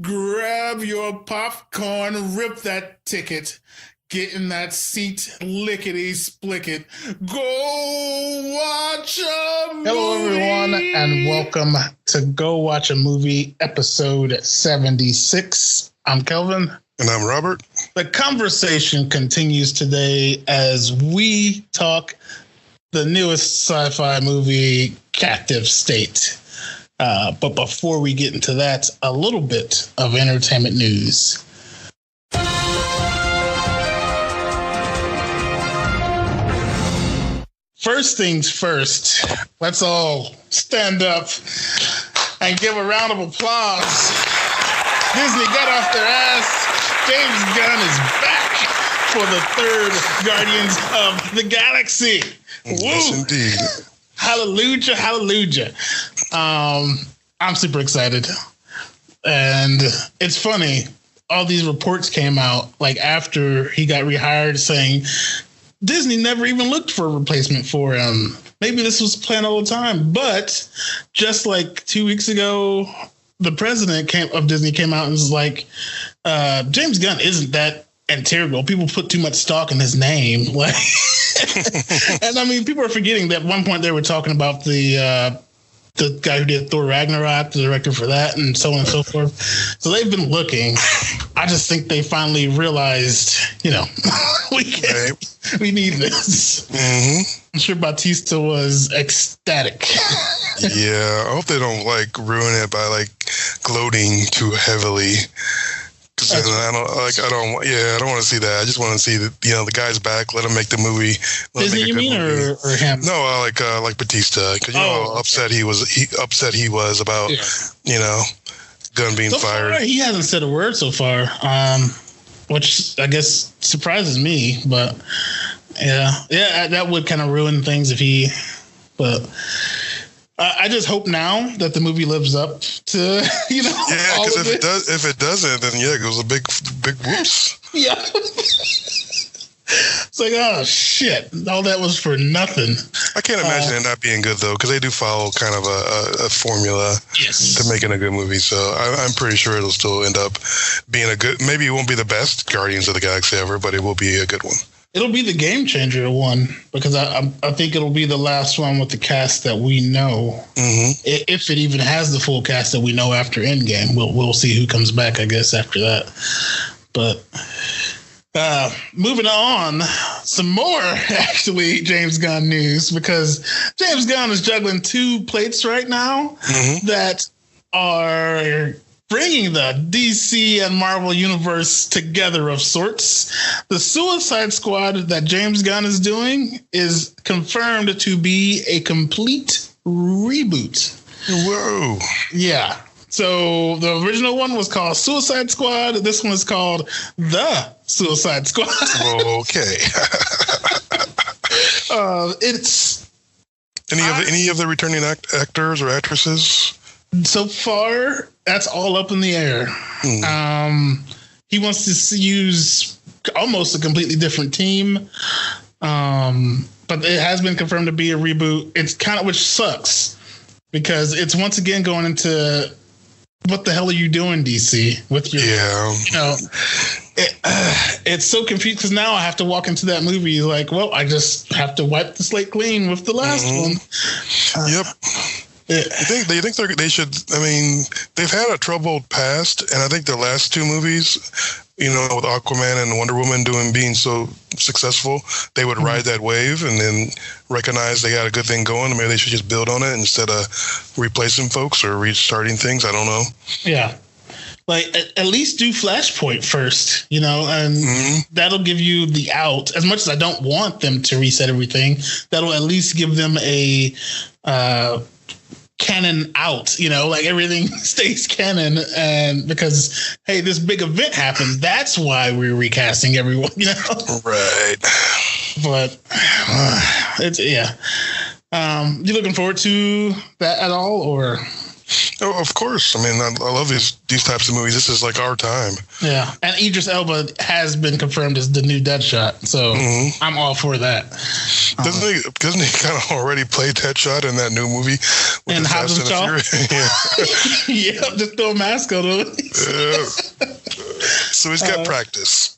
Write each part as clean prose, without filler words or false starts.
Grab your popcorn, rip that ticket, get in that seat, lickety splicket. Go watch a movie. Hello, everyone, and welcome to Go Watch a Movie, episode 76. I'm Kelvin. And I'm Robert. The conversation continues today as we talk the newest sci-fi movie, Captive State. But before we get into that, a little bit of entertainment news. First things first, let's all stand up and give a round of applause. Disney got off their ass. James Gunn is back for the third Guardians of the Galaxy. Yes, Woo. indeed. Hallelujah, hallelujah. I'm super excited. And it's funny, all these reports came out like after he got rehired saying Disney never even looked for a replacement for him. Maybe this was planned all the time. But just like 2 weeks ago, the president of Disney came out and was like, James Gunn isn't that integral. People put too much stock in his name. Like, and I mean, people are forgetting that at one point they were talking about the guy who did Thor Ragnarok, the director for that, and so on and so forth. So they've been looking. I just think they finally realized, we need this. Mm-hmm. I'm sure Bautista was ecstatic. Yeah, I hope they don't ruin it by gloating too heavily. Because I don't want to see that. I just want to see the guy's back. Let him make the movie. Disney, you mean, or him? No, like Bautista, because how upset he was about Gunn being fired. Far, he hasn't said a word so far, which I guess surprises me. But yeah, that would kind of ruin things if he. But I just hope now that the movie lives up to Yeah, because if it doesn't, then it goes a big whoops. Yeah. It's like, oh shit! All that was for nothing. I can't imagine it not being good though, because they do follow kind of a formula to making a good movie. So I'm pretty sure it'll still end up being a good. Maybe it won't be the best Guardians of the Galaxy ever, but it will be a good one. It'll be the game changer one, because I think it'll be the last one with the cast that we know. Mm-hmm. If it even has the full cast that we know after Endgame, we'll see who comes back, I guess, after that. But moving on, some more actually James Gunn news, because James Gunn is juggling two plates right now that are bringing the DC and Marvel universe together of sorts. The Suicide Squad that James Gunn is doing is confirmed to be a complete reboot. Whoa. Yeah. So the original one was called Suicide Squad. This one is called The Suicide Squad. Okay. It's any of the returning actors or actresses? So far, that's all up in the air. He wants to use almost a completely different team, but it has been confirmed to be a reboot. It's kind of, which sucks, because it's once again going into what the hell are you doing, DC, with your, it's so confused, because now I have to walk into that movie like, well, I just have to wipe the slate clean with the last one. Yep. You think they should? I mean, they've had a troubled past, and I think their last two movies, with Aquaman and Wonder Woman being so successful, they would ride that wave and then recognize they got a good thing going. Maybe they should just build on it instead of replacing folks or restarting things. I don't know. Yeah. At least do Flashpoint first, and that'll give you the out. As much as I don't want them to reset everything, that'll at least give them a canon out, everything stays canon, and because this big event happened, that's why we're recasting everyone, Right. But it's you looking forward to that at all, or? Oh, of course. I mean, I love these types of movies. This is like our time. Yeah, and Idris Elba has been confirmed as the new Deadshot, so I'm all for that. Doesn't he kind of already play Deadshot in that new movie? And Hobbs and Shaw? Yeah. Yeah, just throw a mask on him. So he's got practice.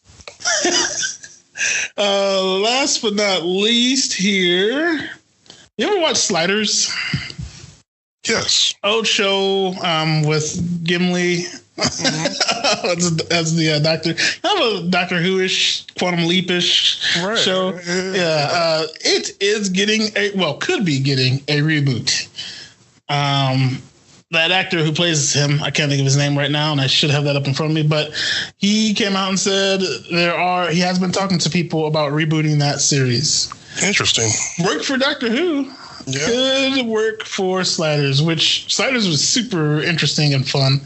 Last but not least here, you ever watch Sliders? Yes. Old show with Gimli as the Doctor. Kind of a Doctor Who-ish, Quantum Leap-ish show. Yeah. It is could be getting a reboot. That actor who plays him, I can't think of his name right now, and I should have that up in front of me, but he came out and said he has been talking to people about rebooting that series. Interesting. Worked for Doctor Who. Yeah. Good work for Sliders, which Sliders was super interesting and fun.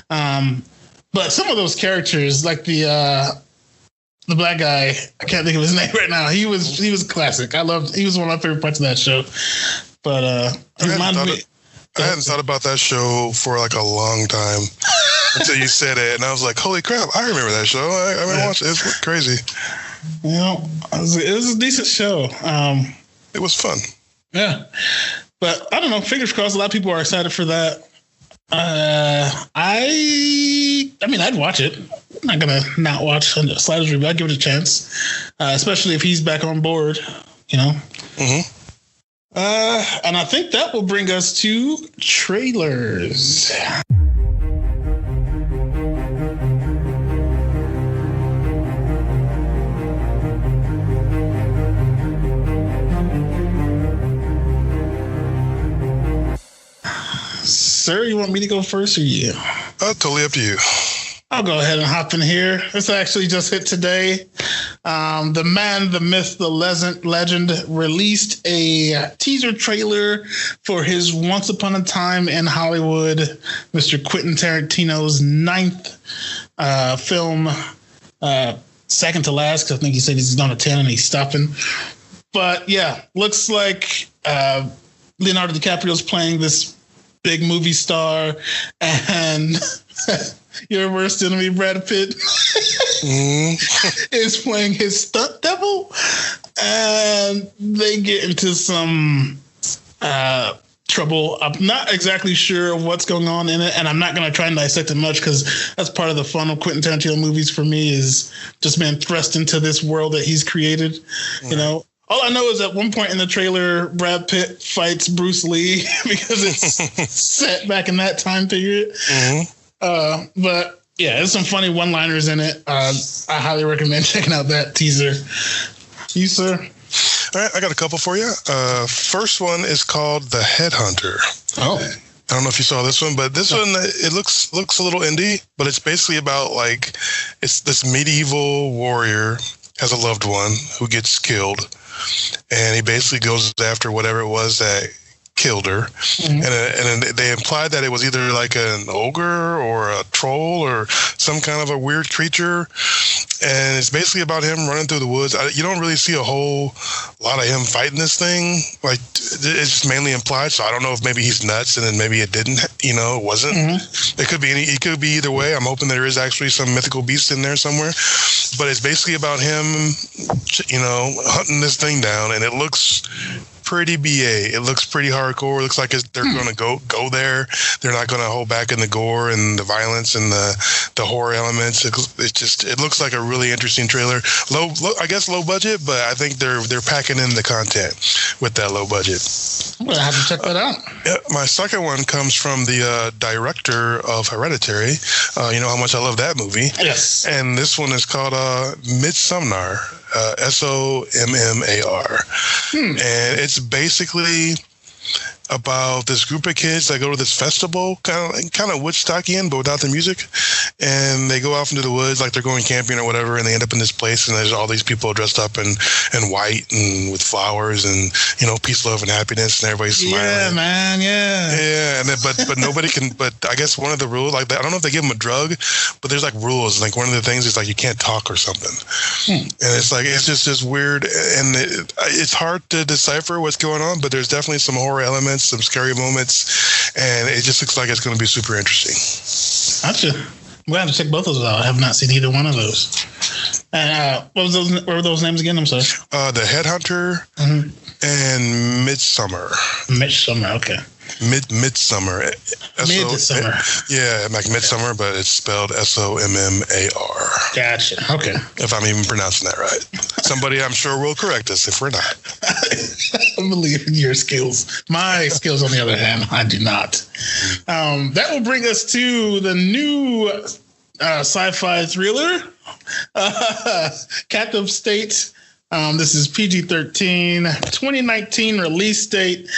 But some of those characters, like the black guy, I can't think of his name right now. He was classic. He was one of my favorite parts of that show. But he reminded me. I hadn't thought about that show for like a long time until you said it, and I was like, "Holy crap! I remember that show. I mean, watched it. It's crazy." Yeah, it was a decent show. It was fun. Yeah, but I don't know. Fingers crossed. A lot of people are excited for that. I mean, I'd watch it. I'm not gonna not watch Sliders review. I'd give it a chance, especially if he's back on board. You know. Mm-hmm. And I think that will bring us to trailers. Sir, you want me to go first or you? Totally up to you. I'll go ahead and hop in here. This actually just hit today. The man, the myth, the legend released a teaser trailer for his Once Upon a Time in Hollywood, Mr. Quentin Tarantino's 9th film, second to last, because I think he said he's on a 10 and he's stopping. But yeah, looks like Leonardo DiCaprio's playing this big movie star, and your worst enemy, Brad Pitt, is playing his stunt double, and they get into some trouble. I'm not exactly sure of what's going on in it, and I'm not going to try and dissect it much because that's part of the fun of Quentin Tarantino movies for me, is just being thrust into this world that he's created. Right. You know, all I know is at one point in the trailer, Brad Pitt fights Bruce Lee because it's set back in that time period. But yeah, there's some funny one-liners in it. I highly recommend checking out that teaser. You, sir? All right, I got a couple for you. First one is called The Headhunter. Oh. I don't know if you saw this one, but this one, it looks a little indie, but it's basically about it's this medieval warrior has a loved one who gets killed, and he basically goes after whatever it was that killed her. And they implied that it was either like an ogre or a troll or some kind of a weird creature, and it's basically about him running through the woods. You don't really see a whole lot of him fighting this thing. Like, it's just mainly implied, so I don't know if maybe he's nuts and then maybe it didn't, it wasn't. It could be either way. I'm hoping there is actually some mythical beast in there somewhere, but it's basically about him hunting this thing down, and it looks pretty BA. It looks pretty hardcore. It looks like they're going to go there. They're not going to hold back in the gore and the violence and the horror elements. It looks like a really interesting trailer. Low, I guess low budget, but I think they're packing in the content with that low budget. I'm gonna have to check that out. My second one comes from the director of Hereditary. You know how much I love that movie. Yes. And this one is called Midsommar. Sommar. And it's basically about this group of kids that go to this festival, kind of Woodstockian, but without the music. and they go off into the woods like they're going camping or whatever, and they end up in this place, and there's all these people dressed up in white and with flowers and peace, love, and happiness, and everybody's smiling. Yeah, man, yeah. And then, but nobody can. But I guess one of the rules, like I don't know if they give them a drug, but there's like rules. Like one of the things is like you can't talk or something, and it's like it's just weird, and it's hard to decipher what's going on. But there's definitely some horror elements, some scary moments, and it just looks like it's going to be super interesting. Gotcha. We'll have to check both of those out. I have not seen either one of those. And what were those names again? I'm sorry. The Headhunter and Midsummer. Midsummer, okay. Midsummer. Midsummer. Yeah, like Midsummer, but it's spelled Sommar. Gotcha. Okay. If I'm even pronouncing that right. Somebody I'm sure will correct us if we're not. I believe in your skills. My skills, on the other hand, I do not. That will bring us to the new sci-fi thriller, Captive State. This is PG-13, 2019 release date.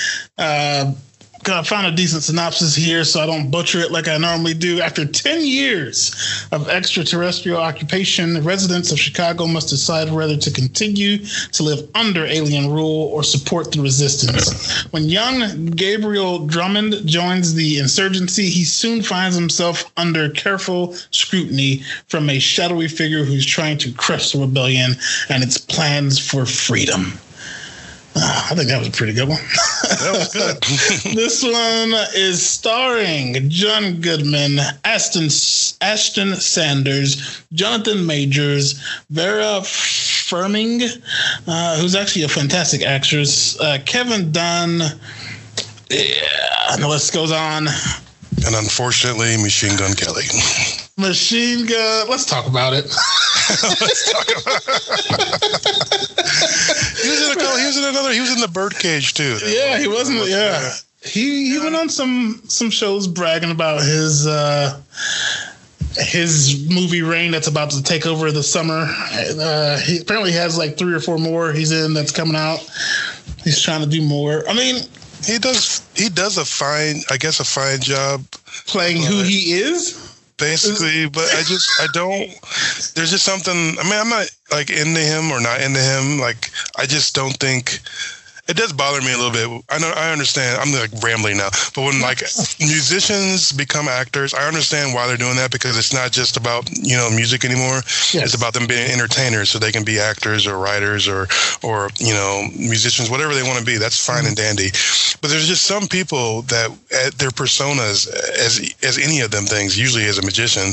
I found a decent synopsis here so I don't butcher it like I normally do. After 10 years of extraterrestrial occupation, residents of Chicago must decide whether to continue to live under alien rule or support the resistance. When young Gabriel Drummond joins the insurgency, he soon finds himself under careful scrutiny from a shadowy figure who's trying to crush the rebellion and its plans for freedom. I think that was a pretty good one. That was good. This one is starring John Goodman, Ashton Sanders, Jonathan Majors, Vera Farming, who's actually a fantastic actress, Kevin Dunn. Yeah, the list goes on. And unfortunately, Machine Gun Kelly. Machine Gun. Let's talk about it. Let's talk about it. He was in the Birdcage too. Yeah, he wasn't. Yeah, he went on some shows bragging about his movie reign that's about to take over this summer. He apparently has like 3 or 4 more he's in that's coming out. He's trying to do more. I mean, he does a fine job playing who he is. Basically, but I don't, there's just something, I mean, I'm not like into him or not into him. Like, I just don't think, it does bother me a little bit. I understand. I'm like rambling now, but when like musicians become actors, I understand why they're doing that because it's not just about music anymore. Yes. It's about them being entertainers, so they can be actors or writers or musicians, whatever they want to be. That's fine and dandy. But there's just some people that their personas, as any of them things, usually as a magician,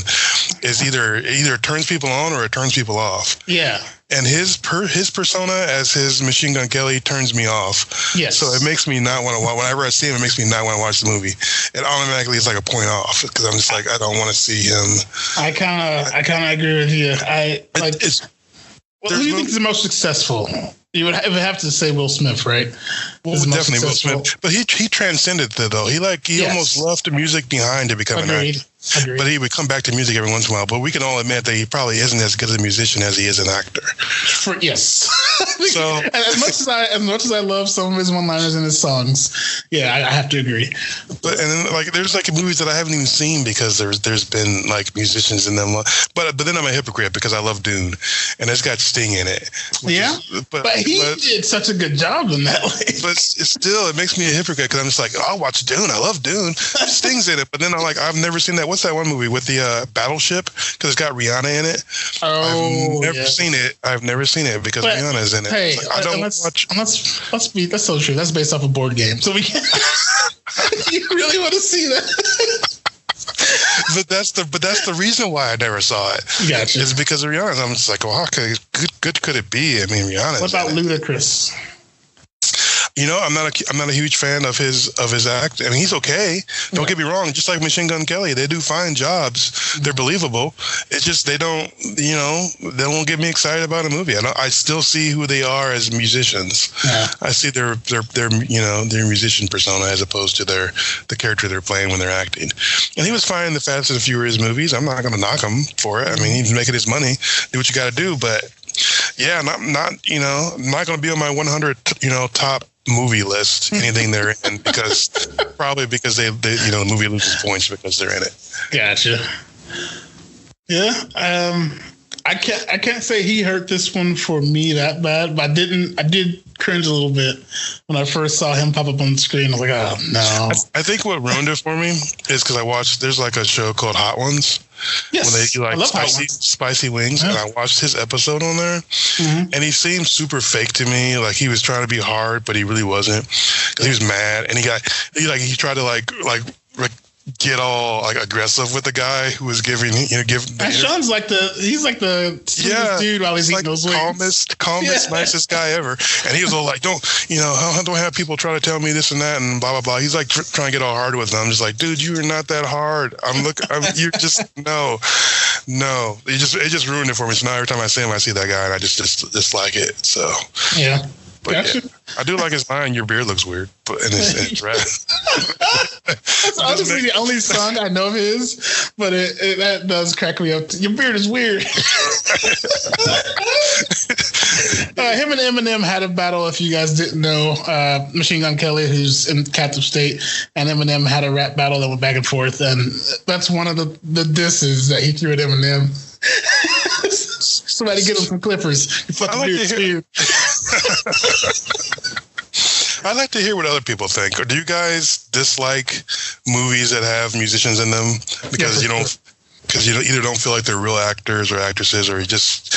is either turns people on or it turns people off. Yeah. And his persona as his Machine Gun Kelly turns me off. Yes. So it makes me not want to watch. Whenever I see him, it makes me not want to watch the movie. It automatically is like a point off because I'm just like, I don't want to see him. I kind of agree with you. Who do you think is the most successful? You would have to say Will Smith, right? Well, definitely Will Smith. But he transcended it, though. He almost left the music behind to become an actor. Agreed. But he would come back to music every once in a while. But we can all admit that he probably isn't as good a musician as he is an actor. Yes. So as much as I love some of his one-liners in his songs, yeah, I have to agree. But and then like there's like movies that I haven't even seen because there's been like musicians in them. But then I'm a hypocrite because I love Dune, and it's got Sting in it. Yeah, but he did such a good job in that. But it makes me a hypocrite because I'm just like, oh, I'll watch Dune. I love Dune. Sting's in it, but then I'm like, I've never seen that. What's that one movie with the battleship? Because it's got Rihanna in it. Oh, I've never seen it. I've never seen it because Rihanna's in it. Hey, like, I don't watch. That's so true. That's based off a board game, so we can't. You really want to see that? But that's the reason why I never saw it. Gotcha. It's because of Rihanna. I'm just like, well, how good could it be? I mean, Rihanna. What about Ludacris? I'm not a huge fan of his act. I mean, he's okay. Don't get me wrong. Just like Machine Gun Kelly, they do fine jobs. They're believable. It's just they don't get me excited about a movie. I still see who they are as musicians. Yeah. I see their musician persona as opposed to the character they're playing when they're acting. And he was fine in the Fast and the Furious movies. I'm not going to knock him for it. I mean, he's making his money. Do what you got to do. But yeah, I'm not going to be on my 100 top movie list, anything they're in, because the movie loses points because they're in it. Gotcha. Yeah. I can't say he hurt this one for me that bad, but I did cringe a little bit when I first saw him pop up on the screen. I was like, oh no. I think what ruined it for me is because I watched. There's like a show called Hot Ones. Yes, when they do like spicy wings, and I watched his episode on there, and he seemed super fake to me. Like he was trying to be hard, but he really wasn't, because he was mad, and he tried to like get all like aggressive with the guy who was giving. And Sean's he's like the sweetest dude while he's eating those wings. Calmest, nicest guy ever, and he was all like, don't have people try to tell me this and that and blah blah blah. He's like trying to get all hard with them. I'm just like, dude, you are not that hard. You're just no. It just ruined it for me. So now every time I see him, I see that guy, and I just dislike it. So yeah. But gotcha. Yeah, I do like his line. Your beard looks weird, but and it's red. That's honestly the only song I know of his, but that does crack me up. Your beard is weird. Him and Eminem had a battle. If you guys didn't know, Machine Gun Kelly, who's in Captive State, and Eminem had a rap battle that went back and forth, and that's one of the disses that he threw at Eminem. Somebody get him some clippers. You fucking beard's weird. I'd like to hear what other people think. Or do you guys dislike movies that have musicians in them because you either don't feel like they're real actors or actresses, or just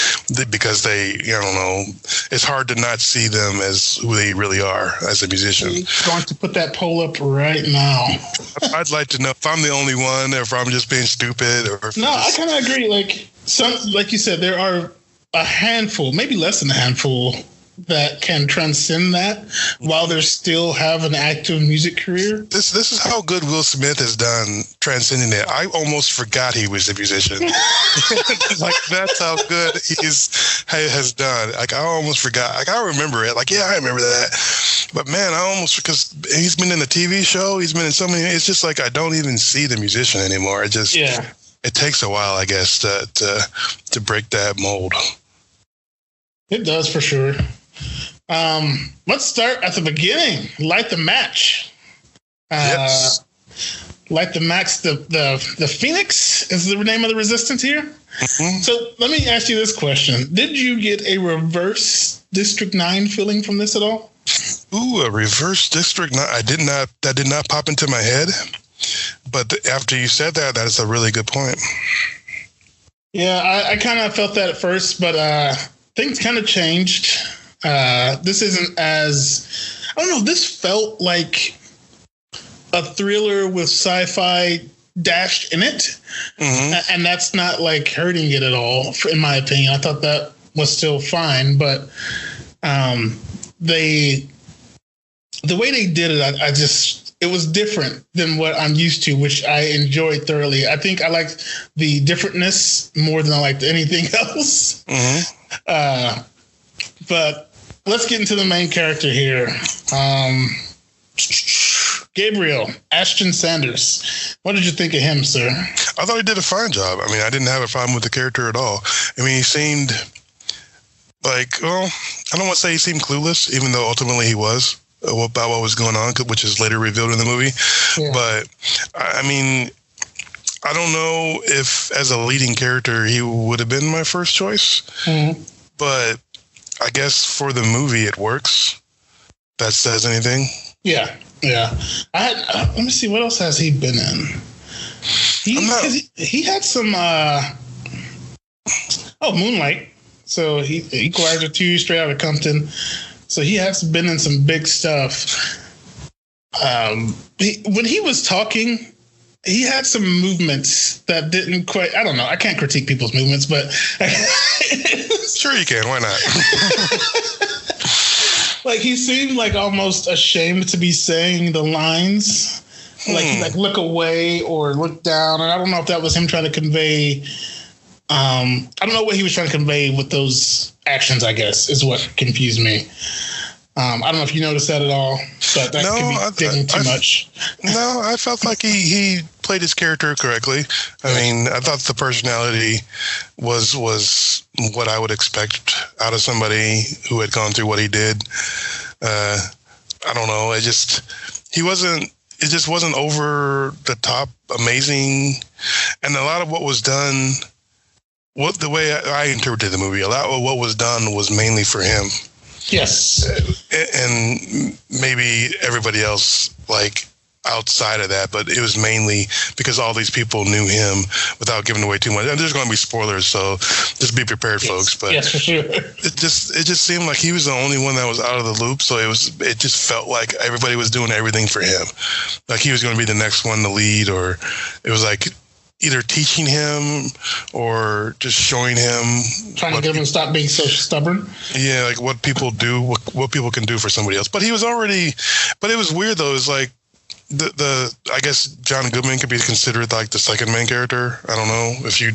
because they, I don't know, it's hard to not see them as who they really are as a musician? I'm going to put that poll up right now. I'd like to know if I'm the only one, or if I'm just being stupid, or if I kind of agree. Like you said, there are a handful, maybe less than a handful, that can transcend that while they still have an active music career. This is how good Will Smith has done transcending it. I almost forgot he was a musician. Like, that's how good has done. Like, I almost forgot. Like, I remember it. Like, yeah, I remember that. But man, because he's been in the TV show, he's been in so many. It's just like I don't even see the musician anymore. It just it takes a while, I guess, to break that mold. It does, for sure. Let's start at the beginning. Light the Match. Yes. Light the Match. The Phoenix is the name of the resistance here. Mm-hmm. So let me ask you this question: did you get a reverse District 9 feeling from this at all? Ooh, a reverse District 9. I did not. That did not pop into my head. But after you said that is a really good point. Yeah, I kind of felt that at first, but things kind of changed. This isn't as, I don't know, this felt like a thriller with sci-fi dashed in it. Mm-hmm. And that's not like hurting it at all, in my opinion. I thought that was still fine, but the way they did it, it was different than what I'm used to, which I enjoyed thoroughly. I think I liked the differentness more than I liked anything else. Mm-hmm. But let's get into the main character here. Gabriel, Ashton Sanders. What did you think of him, sir? I thought he did a fine job. I mean, I didn't have a problem with the character at all. I mean, he seemed like, well, I don't want to say he seemed clueless, even though ultimately he was, about what was going on, which is later revealed in the movie. Yeah. But, I mean, I don't know if as a leading character he would have been my first choice. Mm-hmm. But I guess for the movie it works. That says anything. Yeah. Let me see, what else has he been in? He had some Moonlight. So he Equalizer 2, Straight Outta Compton. So he has been in some big stuff. When he was talking, he had some movements that didn't quite, I don't know, I can't critique people's movements, but sure you can, why not? Like, he seemed like almost ashamed to be saying the lines. Like, he look away or look down. And I don't know if that was him trying to convey, I don't know what he was trying to convey with those actions, I guess, is what confused me. I don't know if you noticed that at all, but that could be digging too much. No, I felt like he played his character correctly. I mean, I thought the personality was what I would expect out of somebody who had gone through what he did. I don't know. It just wasn't over the top amazing. And a lot of what was done the way I interpreted the movie, a lot of what was done was mainly for him. Yes. And maybe everybody else, like, outside of that, but it was mainly because all these people knew him without giving away too much. And there's going to be spoilers, so just be prepared, folks. But yes, for sure. It just seemed like he was the only one that was out of the loop. So it just felt like everybody was doing everything for him. Like he was going to be the next one to lead, or it was like either teaching him or just showing him, trying to get him to stop being so stubborn. Yeah, like what people do, what people can do for somebody else. But he was already. But it was weird though. It's like. I guess John Goodman could be considered like the second main character. I don't know if you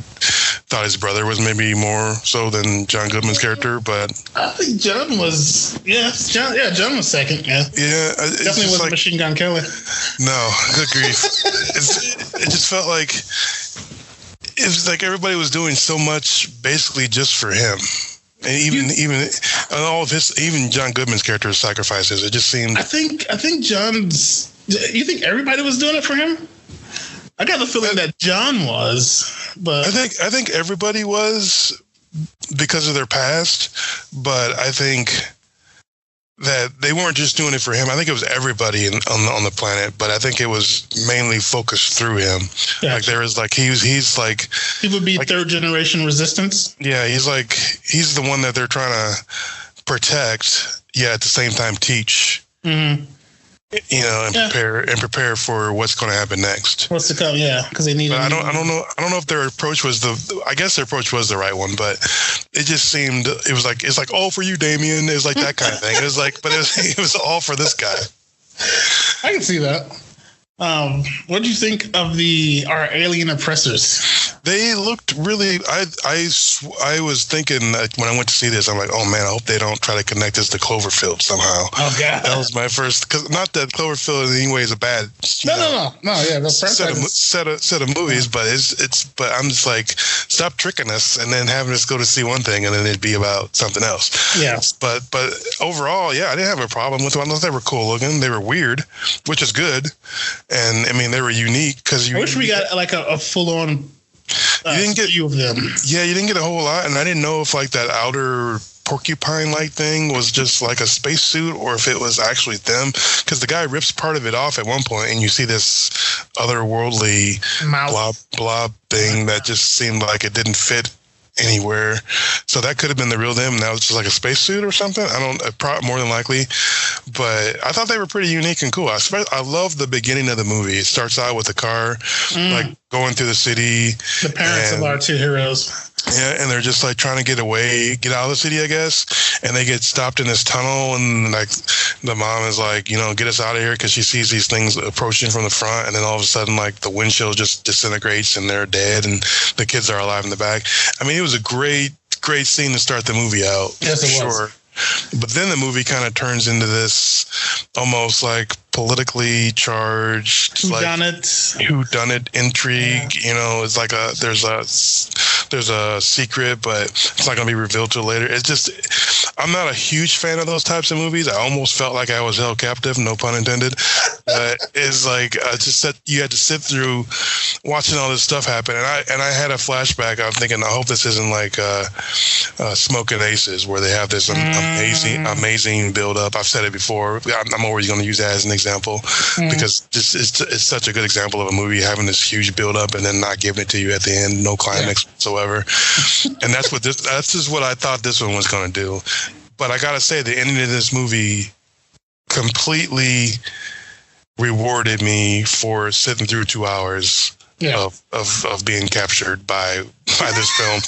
thought his brother was maybe more so than John Goodman's character, but I think John was John was second. Yeah, definitely wasn't like, Machine Gun Kelly. No, good grief. It just felt like it was like everybody was doing so much basically just for him. And even all of his, even John Goodman's character sacrifices. It just seemed. I think John's. You think everybody was doing it for him? I got the feeling that John was, but I think everybody was because of their past, but I think that they weren't just doing it for him. I think it was everybody on the planet, but I think it was mainly focused through him. Gotcha. Like there is like he's like he would be like, third generation resistance. Yeah, he's the one that they're trying to protect. Yeah, at the same time teach. Mm-hmm. You know, and prepare for what's going to happen next. What's to come? Yeah, because they need. I don't know if their approach was I guess their approach was the right one, but it just seemed it's like all for you, Damien. It was like that kind of thing. It was like, but it was all for this guy. I can see that. What did you think of our alien oppressors? They looked really. I was thinking when I went to see this, I'm like, oh man, I hope they don't try to connect this to Cloverfield somehow. Oh god, that was my first. Because not that Cloverfield in any way is a bad. No. Yeah, the set of movies, but it's. But I'm just like, stop tricking us, and then having us go to see one thing, and then it'd be about something else. Yeah. But overall, yeah, I didn't have a problem with them. I thought they were cool looking. They were weird, which is good. And I mean, they were unique because I wish we got like a full on. You didn't get few of them. Yeah, you didn't get a whole lot, and I didn't know if like that outer porcupine-like thing was just like a spacesuit or if it was actually them. Because the guy rips part of it off at one point, and you see this otherworldly blob thing that just seemed like it didn't fit anywhere. So that could have been the real them, and that was just like a spacesuit or something. More than likely. But I thought they were pretty unique and cool. I love the beginning of the movie. It starts out with a car, like going through the city. The parents of our two heroes. Yeah, and they're just like trying to get out of the city, I guess. And they get stopped in this tunnel, and like the mom is like, get us out of here because she sees these things approaching from the front, and then all of a sudden, like the windshield just disintegrates and they're dead, and the kids are alive in the back. I mean, it was a great scene to start the movie out. Yes, it was. Sure. But then the movie kind of turns into this almost like politically charged, whodunit intrigue. Yeah. It's like there's a secret, but it's not going to be revealed till later. It's just, I'm not a huge fan of those types of movies. I almost felt like I was held captive, no pun intended. But it's like you had to sit through watching all this stuff happen, and I had a flashback. I'm thinking, I hope this isn't like Smoking Aces, where they have this amazing build up. I've said it before. I'm always going to use that as an example because it's such a good example of a movie having this huge build up and then not giving it to you at the end, no climax whatsoever. And that's just what I thought this one was going to do. But I gotta say, the ending of this movie completely rewarded me for sitting through 2 hours of being captured by this film.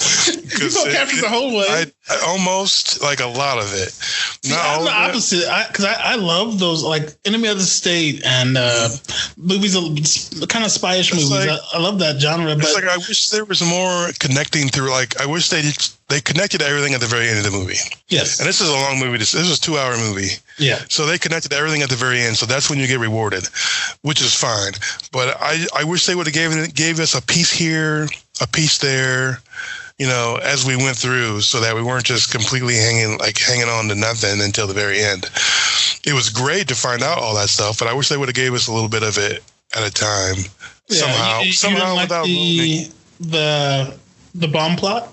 You got captured the whole way. I almost, like, a lot of it. See, I'm the opposite, because I love those, like, Enemy of the State and movies, kind of spyish movies. Like, I love that genre. It's like, I wish there was more connecting through, like, I wish they connected everything at the very end of the movie. Yes. And this is a long movie. This is a 2 hour movie. Yeah. So they connected everything at the very end. So that's when you get rewarded, which is fine. But I wish they would have gave us a piece here, a piece there, as we went through, so that we weren't just completely hanging on to nothing until the very end. It was great to find out all that stuff, but I wish they would have gave us a little bit of it at a time. Yeah, somehow without the bomb plot.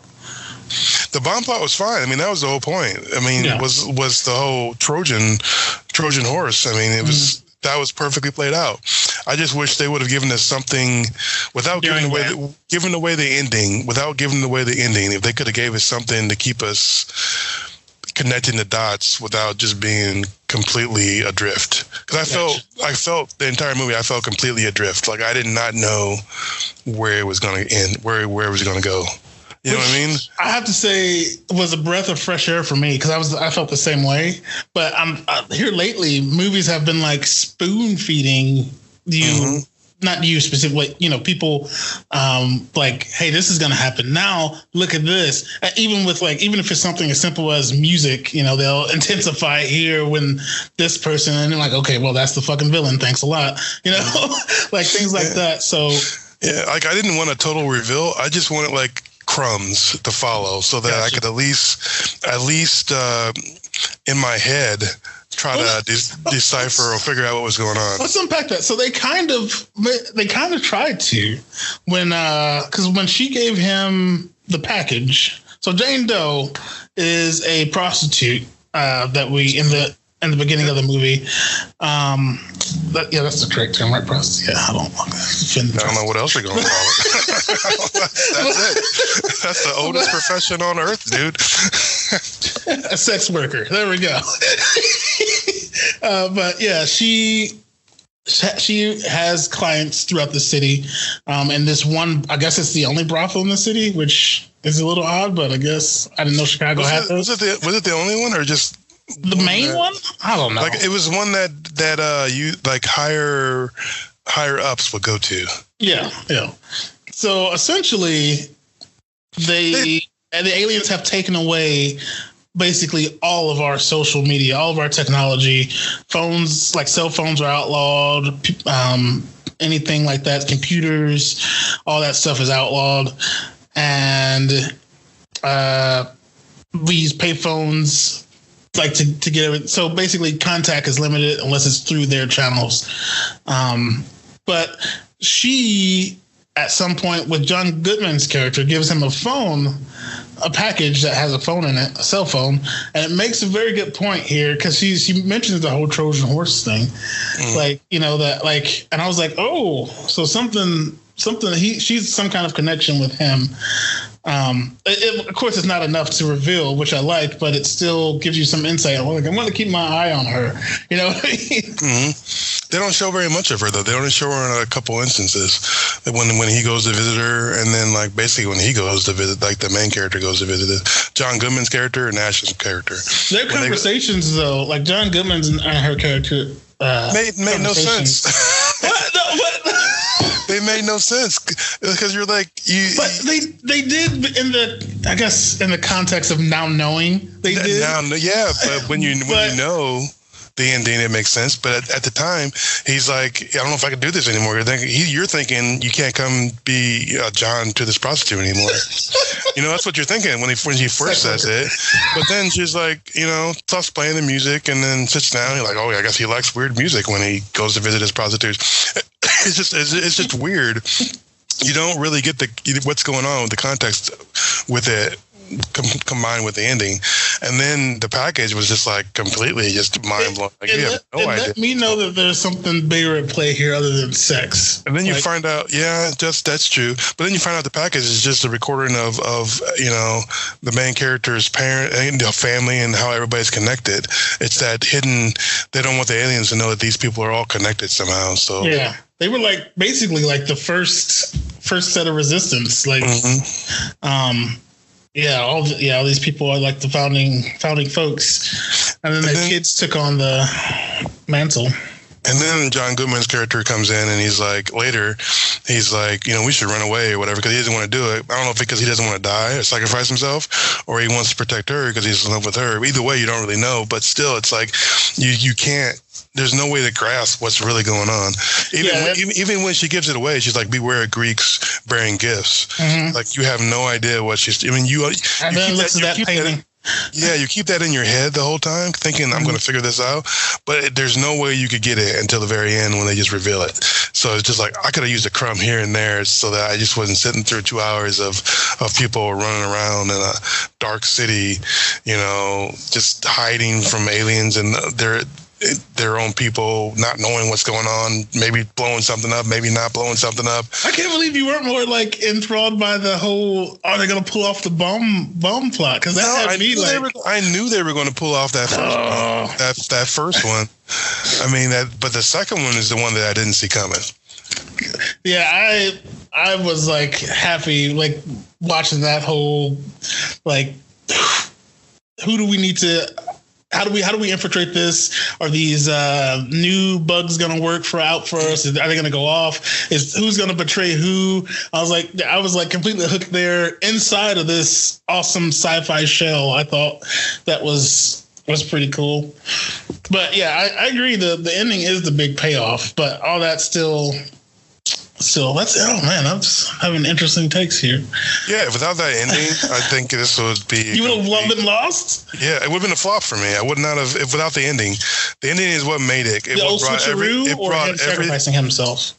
The bomb plot was fine. I mean, that was the whole point. I mean, was the whole Trojan horse. I mean, it was that was perfectly played out. I just wish they would have given us something without giving away the ending. Without giving away the ending, if they could have gave us something to keep us connecting the dots without just being completely adrift. Because I felt the entire movie, I felt completely adrift. Like I did not know where it was going to end, where it was going to go. You know what I mean? I have to say, it was a breath of fresh air for me because I felt the same way. But I'm here lately. Movies have been like spoon feeding you, not you specifically. You know, people like, hey, this is going to happen now. Look at this. Even if it's something as simple as music, you know, they'll intensify here when this person, and they're like, okay, well, that's the fucking villain. Thanks a lot. You know, like things like that. So yeah, like I didn't want a total reveal. I just wanted like crumbs to follow so that I could at least in my head try to decipher or figure out what was going on. Let's unpack that. So they kind of tried to because when she gave him the package. So Jane Doe is a prostitute that we in the beginning of the movie. That's the correct term, right, prostitute? Yeah, I don't know what else you're going to call it. That's it. That's the oldest profession on earth, dude. A sex worker. There we go. But yeah, she has clients throughout the city, and this one, I guess it's the only brothel in the city, which is a little odd, but I guess I didn't know Chicago had those. Was it the only one, or just the main one? I don't know. Like it was one that you like higher ups would go to. Yeah. So essentially, the aliens have taken away basically all of our social media, all of our technology. Phones, like cell phones, are outlawed. Anything like that, computers, all that stuff is outlawed, and we use payphones. Like to get it. So basically contact is limited unless it's through their channels. But she, at some point with John Goodman's character, gives him a package that has a phone in it, a cell phone. And it makes a very good point here because she mentions the whole Trojan horse thing. Like, you know, that like, and I was like, oh, so something she's some kind of connection with him. Of course, it's not enough to reveal, which I like, but it still gives you some insight. I'm going to keep my eye on her. You know what I mean? They don't show very much of her, though. They only show her in a couple instances. When he goes to visit her, and then like basically when he goes to visit, like the main character goes to visit John Goodman's character and Ash's character. Their conversations, though, like John Goodman's and her character, made no sense. What? They made no sense because you're like you. But they did in the context of now knowing they did. But when you know the ending, it makes sense. But at the time, he's like, I don't know if I can do this anymore. You're thinking you can't come be John to this prostitute anymore. You know, that's what you're thinking when she first says it. But then she's like, you know, starts playing the music and then sits down. You're like, oh, I guess he likes weird music when he goes to visit his prostitutes. It's just weird. You don't really get what's going on with the context with it combined with the ending, and then the package was just like completely just mind blowing. Like, you have no idea. Let me know that there's something bigger at play here other than sex. And then you find out, that's true. But then you find out the package is just a recording of you know the main character's parent and the family and how everybody's connected. It's that hidden. They don't want the aliens to know that these people are all connected somehow. So yeah. They were like basically like the first set of resistance. Like, all these people are like the founding folks, and then the kids took on the mantle. And then John Goodman's character comes in, and he's like, you know, we should run away or whatever because he doesn't want to do it. I don't know if because he doesn't want to die or sacrifice himself, or he wants to protect her because he's in love with her. Either way, you don't really know. But still, it's like you can't. There's no way to grasp what's really going on. Even when she gives it away, she's like, "Beware of Greeks bearing gifts." Like you have no idea what she's. I mean, you. And then looks at that painting. Yeah, you keep that in your head the whole time, thinking I'm going to figure this out. But there's no way you could get it until the very end when they just reveal it. So it's just like I could have used a crumb here and there so that I just wasn't sitting through 2 hours of people running around in a dark city, just hiding from aliens and their own people, not knowing what's going on, maybe blowing something up, maybe not blowing something up. I can't believe you weren't more like enthralled by the whole, are they going to pull off the bomb plot? Because I knew they were going to pull off that first one. That first one. I mean, but the second one is the one that I didn't see coming. Yeah, I was like happy, like watching that whole, like, who do we need to... How do we infiltrate this? Are these new bugs going to work for us? Are they going to go off? Who's going to betray who? I was like completely hooked there inside of this awesome sci-fi shell. I thought that was pretty cool. But yeah, I agree. The ending is the big payoff, but all that still that's, oh man, I'm just having interesting takes here. Yeah, without that ending, I think this would be... You would have been lost? Yeah, it would have been a flop for me. I would not have, without the ending. The ending is what made it. The old switcheroo or him sacrificing himself?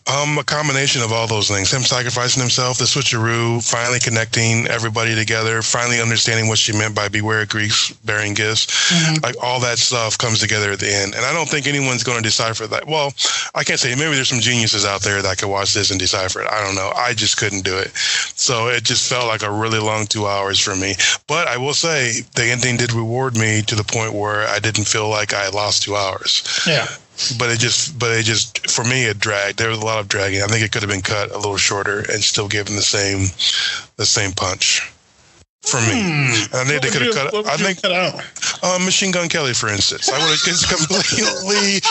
A combination of all those things. Him sacrificing himself, the switcheroo, finally connecting everybody together, finally understanding what she meant by beware Greeks bearing gifts. Mm-hmm. Like all that stuff comes together at the end. And I don't think anyone's going to decipher that. Well, I can't say. Maybe there's some geniuses out there that could watch this and decipher it. I don't know. I just couldn't do it. So it just felt like a really long 2 hours for me. But I will say the ending did reward me to the point where I didn't feel like I lost 2 hours. Yeah. But it just, for me, it dragged. There was a lot of dragging. I think it could have been cut a little shorter and still given the same punch for me. I think they could have cut. I think cut out Machine Gun Kelly, for instance. I would have just completely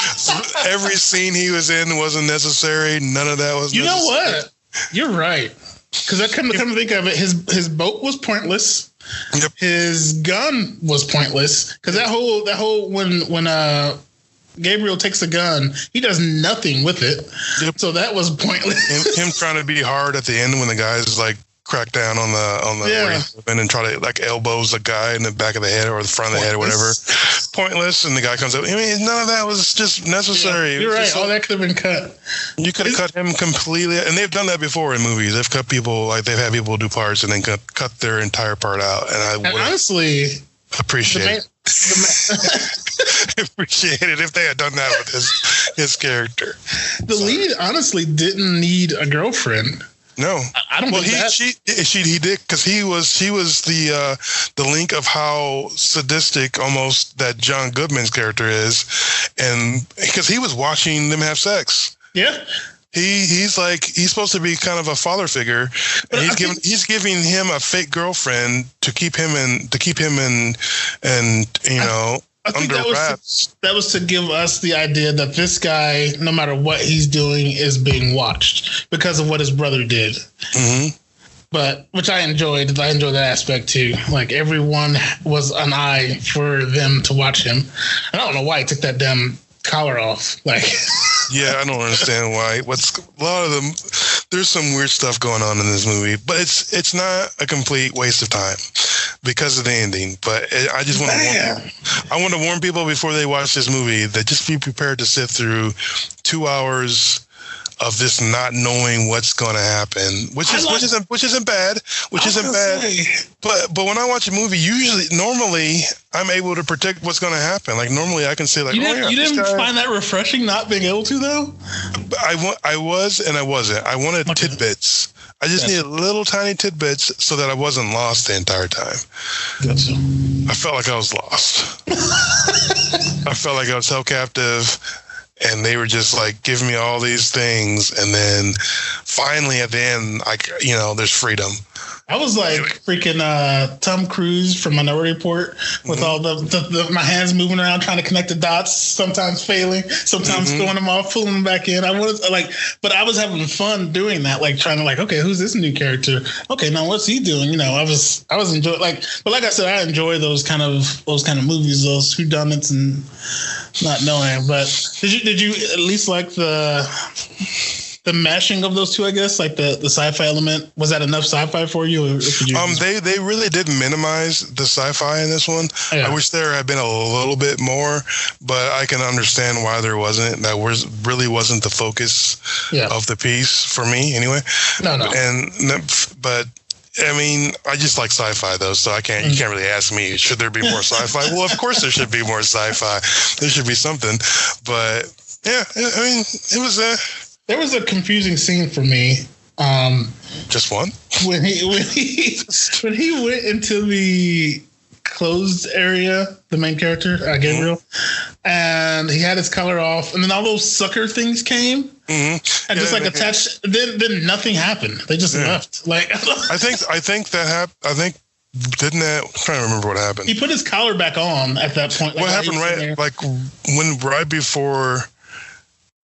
every scene he was in wasn't necessary. None of that was. You know what? You're right. Because I come to think of it, his boat was pointless. Yep. His gun was pointless. Because that whole when Gabriel takes a gun, he does nothing with it. Yep. So that was pointless. Him trying to be hard at the end when the guys like crack down on the and try to like elbows the guy in the back of the head or the front of the head or whatever. Pointless, and the guy comes up. I mean, none of that was just necessary. Yeah, you're right. All that could have been cut. You could have cut him completely, and they've done that before in movies. They've cut people, like they've had people do parts and then cut their entire part out. And I would honestly appreciate it. Appreciate it if they had done that with his character. The lead honestly didn't need a girlfriend. No, I don't. Well, he did, because he was the link of how sadistic almost that John Goodman's character is, and because he was watching them have sex. Yeah. He's supposed to be kind of a father figure, and he's giving him a fake girlfriend to keep him in under wraps. That was to give us the idea that this guy, no matter what he's doing, is being watched because of what his brother did. Mm-hmm. But which I enjoyed. I enjoyed that aspect too. Like everyone was an eye for them to watch him. And I don't know why he took that damn collar off. Like. Yeah, I don't understand why. A lot of them, there's some weird stuff going on in this movie, but it's not a complete waste of time because of the ending. But I just want to warn people before they watch this movie that just be prepared to sit through 2 hours of this not knowing what's going to happen, which isn't bad. But when I watch a movie, normally I'm able to predict what's going to happen. Like normally I can say like, you didn't find that refreshing not being able to though. I was and I wasn't. I wanted tidbits. I just needed little tiny tidbits so that I wasn't lost the entire time. Gotcha. I felt like I was lost. I felt like I was held captive. And they were just like giving me all these things, and then finally at the end, there's freedom. I was like freaking Tom Cruise from Minority Report with all the my hands moving around trying to connect the dots, sometimes failing, sometimes throwing them off, pulling them back in. I was having fun doing that, like trying to okay, who's this new character? Okay, now what's he doing? I was enjoying but like I said, I enjoy those kind of movies, those whodunits and not knowing. But did you at least like the the mashing of those two, I guess, like the sci-fi element, was that enough sci-fi for you? Or could you they really did minimize the sci-fi in this one. Yeah. I wish there had been a little bit more, but I can understand why there wasn't. That really wasn't the focus of the piece for me, anyway. No. But I mean, I just like sci-fi though, so you can't really ask me, should there be more sci-fi? Well, of course there should be more sci-fi. There should be something, but yeah, I mean, it was there was a confusing scene for me. Just one? When he went into the closed area, the main character, Gabriel, and he had his collar off, and then all those sucker things came, and just like attached. Then nothing happened. They just left. Like I think that happened. I think. Didn't that? I'm trying to remember what happened. He put his collar back on at that point. Like, what happened right before,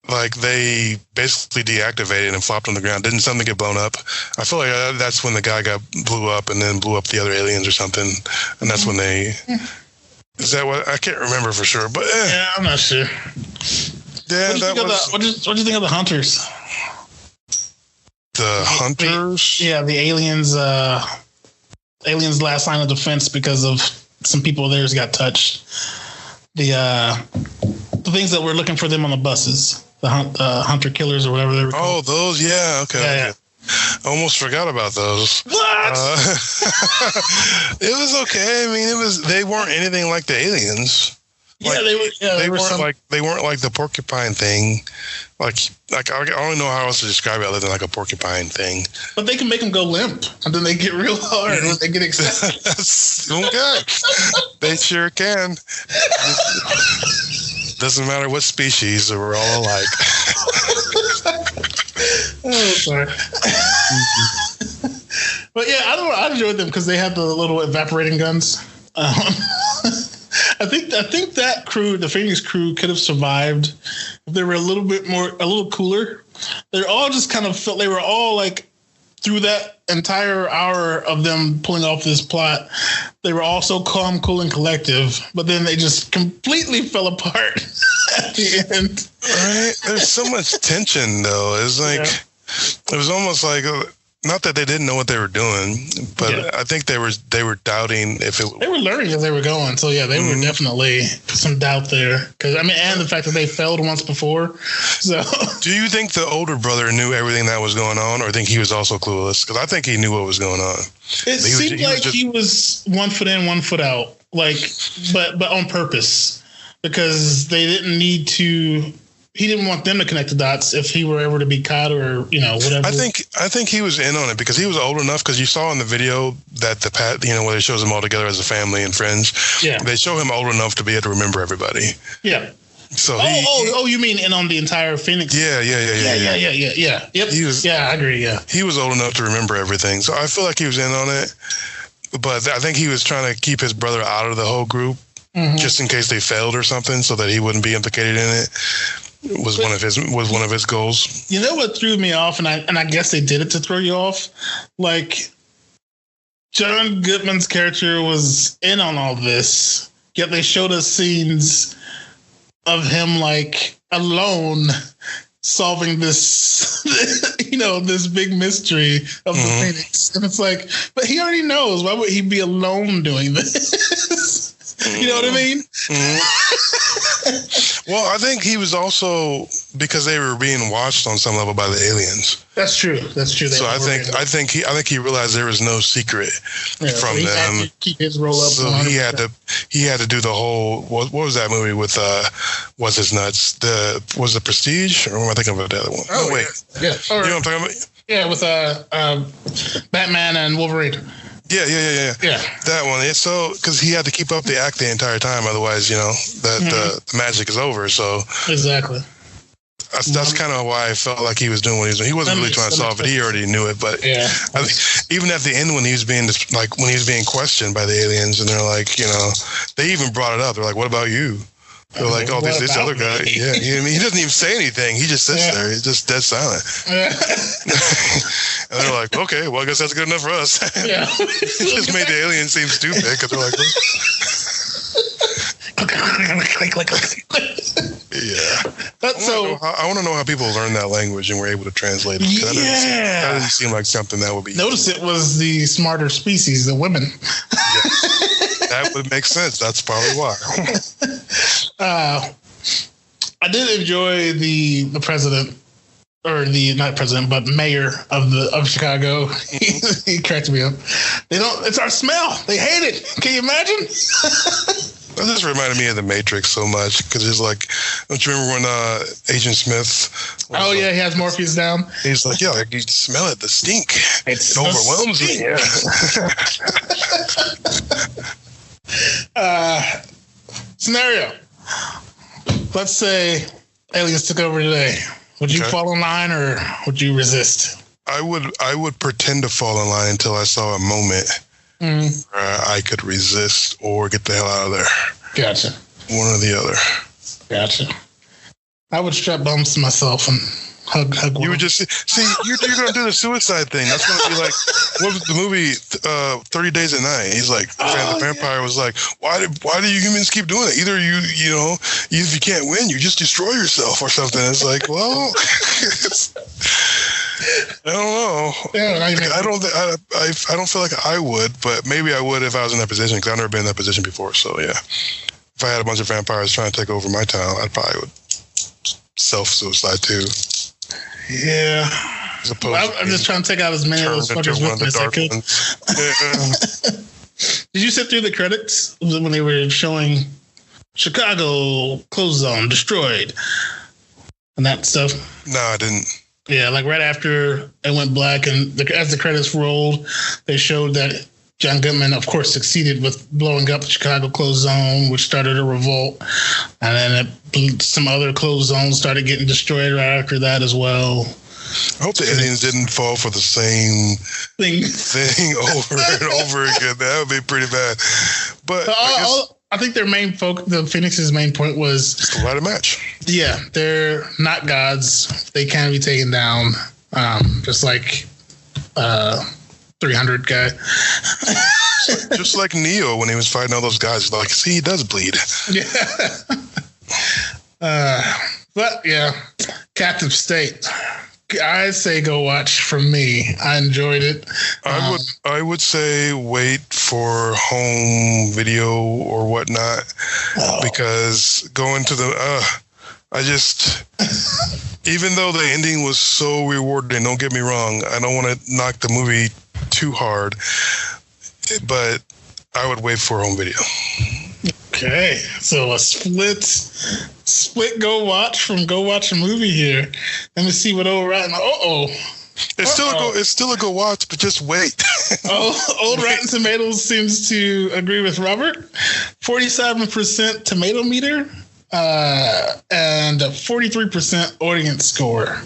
like, they basically deactivated and flopped on the ground? Didn't something get blown up? I feel like that's when the guy blew up and then blew up the other aliens or something, and that's when they. Is that what? I can't remember for sure, but yeah, I'm not sure. Yeah, what do you think of the hunters? The hunters? Yeah, the aliens. Aliens' last line of defense because of some people of theirs got touched. The things that were looking for them on the buses, the hunter killers or whatever they were called. Oh, those, yeah, okay. Yeah. I almost forgot about those. What? It was okay. I mean, they weren't anything like the aliens. Like, they weren't like the porcupine thing. Like I don't know how else to describe it other than like a porcupine thing. But they can make them go limp, and then they get real hard when they get excited. That's okay. They sure can. Doesn't matter what species, we're all alike. Oh, sorry. But yeah, I enjoyed them because they had the little evaporating guns. I think that crew, the Phoenix crew, could have survived if they were a little cooler. They're all just kind of felt, they were all like, through that entire hour of them pulling off this plot, they were all so calm, cool, and collective, but then they just completely fell apart at the end. Right? There's so much tension, though. It's like, it was almost like, not that they didn't know what they were doing, but I think they were doubting if it. They were learning as they were going, so yeah, they were definitely some doubt there. Because I mean, and the fact that they failed once before. So, do you think the older brother knew everything that was going on, or think he was also clueless? Because I think he knew what was going on. It seemed like he was 1 foot in, 1 foot out, like, but on purpose, because they didn't need to. He didn't want them to connect the dots if he were ever to be caught or, whatever. I think he was in on it because he was old enough, because you saw in the video that where it shows them all together as a family and friends. Yeah. They show him old enough to be able to remember everybody. Yeah. So you mean in on the entire Phoenix? Yeah. Yep. I agree. Yeah. He was old enough to remember everything. So I feel like he was in on it, but I think he was trying to keep his brother out of the whole group just in case they failed or something, so that he wouldn't be implicated in it. Was one of his goals. You know what threw me off, and I guess they did it to throw you off. Like, John Goodman's character was in on all this, yet they showed us scenes of him like alone solving this, this big mystery of the Phoenix, and it's like, but he already knows. Why would he be alone doing this? You know what I mean? Well, I think he was also, because they were being watched on some level by the aliens. That's true. So I think he realized there was no secret from them. Had to keep his roll up. So he had to do the whole. What was that movie with? What's his nuts? Was the Prestige, or am I thinking of the other one? Oh, wait. Yeah. You know what I'm talking about? Yeah, with Batman and Wolverine. Yeah. That one. It's so, because he had to keep up the act the entire time, otherwise, the magic is over. So exactly. That's kind of why I felt like he was doing what he was doing. He wasn't really trying to solve it. He already knew it. But I think even at the end, when he was being questioned by the aliens, and they're like, they even brought it up. They're like, "What about you?" They're like, "Oh, this other guy." Yeah, he doesn't even say anything. He just sits there. He's just dead silent. And they're like, "Okay, well, I guess that's good enough for us." Yeah, it just made the aliens seem stupid, because they're like, yeah. I want to know how people learn that language and were able to translate it. That doesn't seem like something that would be. Notice it was the smarter species, the women. Yes. That would make sense. That's probably why. I did enjoy the president, or the not president, but mayor of Chicago. He cracked me up. It's our smell. They hate it. Can you imagine? That just reminded me of The Matrix so much because it's like, don't you remember when Agent Smith? He has Morpheus down. He's like, like you smell it, the stink. It overwhelms me. Yeah. Scenario. Let's say aliens took over today. Would you fall in line or would you resist? I would pretend to fall in line until I saw a moment where I could resist or get the hell out of there. Gotcha. One or the other. Gotcha. I would strap bombs to myself and hug. You would just see you're going to do the suicide thing. That's going to be like what was the movie 30 Days a Night. He's like the vampire was like, why do you humans keep doing it? Either if you can't win, you just destroy yourself or something. It's like, well, I don't know. Yeah, I don't feel like I would, but maybe I would if I was in that position because I've never been in that position before. So yeah, if I had a bunch of vampires trying to take over my town, I probably would self-suicide too. Yeah. I'm just trying to take out as many of those fuckers with me as I could. Did you sit through the credits when they were showing Chicago closed zone destroyed and that stuff? No, I didn't. Yeah, like right after it went black and as the credits rolled, they showed that John Goodman, of course, succeeded with blowing up the Chicago closed zone, which started a revolt. And then some other closed zones started getting destroyed right after that as well. I hope the Indians didn't fall for the same thing over and over again. That would be pretty bad. But I think their main the Phoenix's main point was to light a match. Yeah, they're not gods. They can be taken down, just like 300 guy. just like Neo when he was fighting all those guys. Like, see, he does bleed. Yeah. But yeah, Captive State. I say go watch from me. I enjoyed it. I would say wait for home video or whatnot because going to even though the ending was so rewarding, don't get me wrong, I don't want to knock the movie too hard, but I would wait for home video. Okay, so a split go watch a movie here. Let me see what old Rotten. It's still a go watch, but just wait. Old Rotten Tomatoes seems to agree with Robert. 47% tomato meter, and 43% audience score.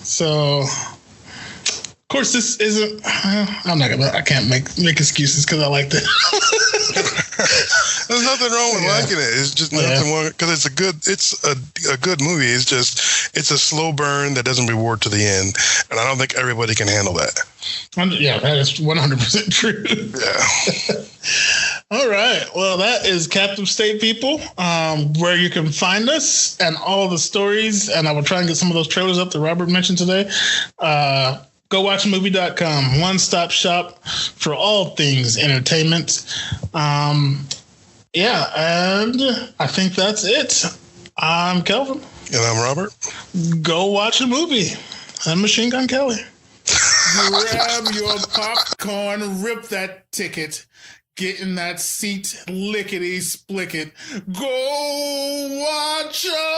So, of course, this isn't. I can't make excuses because I liked it. There's nothing wrong with liking it. It's just nothing wrong because it's a good movie. It's just it's a slow burn that doesn't reward to the end, and I don't think everybody can handle that. Yeah, that is 100% true. Yeah. All right. Well, that is Captive State, people. Where you can find us and all the stories, and I will try and get some of those trailers up that Robert mentioned today. GoWatchAMovie.com, one-stop shop for all things entertainment. And I think that's it. I'm Kelvin. And I'm Robert. Go watch a movie. I'm Machine Gun Kelly. Grab your popcorn, rip that ticket, get in that seat, lickety-split it. Go watch a